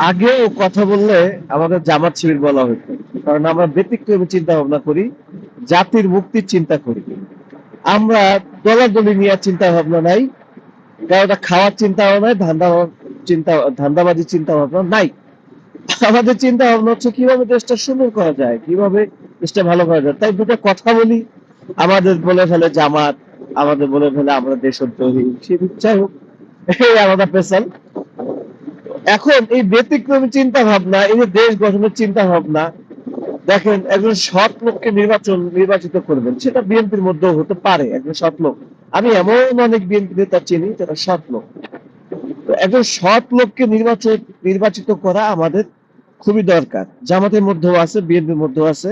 আগেও কথা বললে আমাদের জামাত শিবির বলা হতো, কারণ আমরা ব্যতিক্রমী চিন্তা ভাবনা করি, জাতির মুক্তির চিন্তা করি। আমরা দলাদলি নিয়ে চিন্তা ভাবনা নাই, কারোটা খাওয়ার চিন্তা ভাবনা নাই, ধান্দাবাজি চিন্তা ভাবনা নাই। আমাদের চিন্তা ভাবনা হচ্ছে কিভাবে দেশটা সুন্দর করা যায়, কিভাবে দেশটা ভালো করা যায়। তাই দুটো কথা বলি, আমাদের বলে ফেলে জামাত, আমাদের বলে ফেলে আমরা দেশদ্রোহী, সে যাই হোক, এই আলাদা পেশাল। এখন এই ব্যতিক্রমী চিন্তা ভাবনা, এই যে দেশ গঠনের চিন্তা ভাবনা, দেখেন একজন সৎ লোককে নির্বাচিত করবেন, সেটা বিএনপির মধ্যেও হতে পারে একজন সৎ লোক। আমি এমন অনেক বিএনপি নেতা চিনি যারা সৎ লোক। তো একজন সৎ লোককে নির্বাচিত করা আমাদের খুবই দরকার। জামাতের মধ্যেও আছে, বিএনপির মধ্যেও আছে।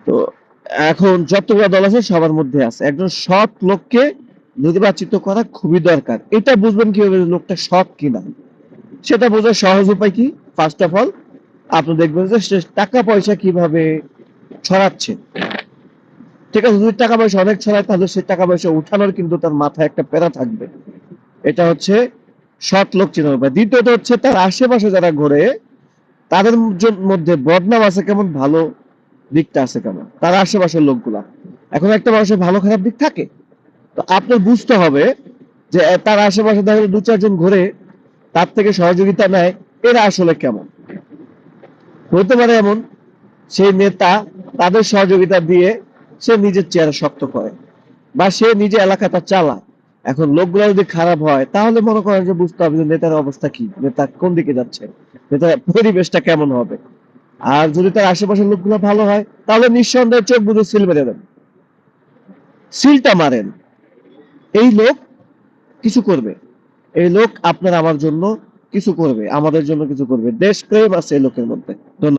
তো এখন যতগুলো দল আছে সবার মধ্যে আছে, একজন সৎ লোককে নির্বাচিত করা খুবই দরকার। এটা বুঝবেন কিভাবে লোকটা সৎ কিনা, সেটা বোঝার সহজ উপায় কি? ফার্স্ট অফ অল আপনি দেখবেন যে সে টাকা পয়সা কিভাবে ছড়াচ্ছে। ঠিক আছে, যদি টাকা পয়সা অনেক ছড়ায় তাহলে সে টাকা পয়সা উঠানোর কিন্তু তার মাথায় একটা প্যারা থাকবে। এটা হচ্ছে সৎ লোক চেনার উপায়। দ্বিতীয়ত হচ্ছে তার আশেপাশে যারা ঘোরে তাদের মধ্যে বদনাম আছে কেমন, ভালো দিকটা আছে কেমন, তার আশেপাশের লোকগুলা। এখন একটা মানুষের ভালো খারাপ দিক থাকে, তো আপনার বুঝতে হবে যে তার আশেপাশে দেখা যায় দু চারজন ঘোরে, তার থেকে সহযোগিতা নেয়, এরা আসলে কেমন। হতে পারে এমন সেই নেতা তাদের সহযোগিতা দিয়ে সে নিজের চেয়ারে শক্ত করে, বা সে নিজে এলাকাটা চালায়। এখন লোকগুলো যদি খারাপ হয় তাহলে মনে করেন যে বুঝতে হবে যে নেতার অবস্থা কি, নেতা কোন দিকে যাচ্ছে, নেতার পরিবেশটা কেমন হবে। আর যদি তার আশেপাশের লোকগুলো ভালো হয় তাহলে নিঃসন্দেহে চোখ বুঝে সিল মেরে দেন, সিলটা মারেন, এই লোক কিছু করবে, এই লোক আপনার আমার জন্য কিছু করবে, আমাদের জন্য কিছু করবে, দেশপ্রেম আছে এই লোকের মধ্যে।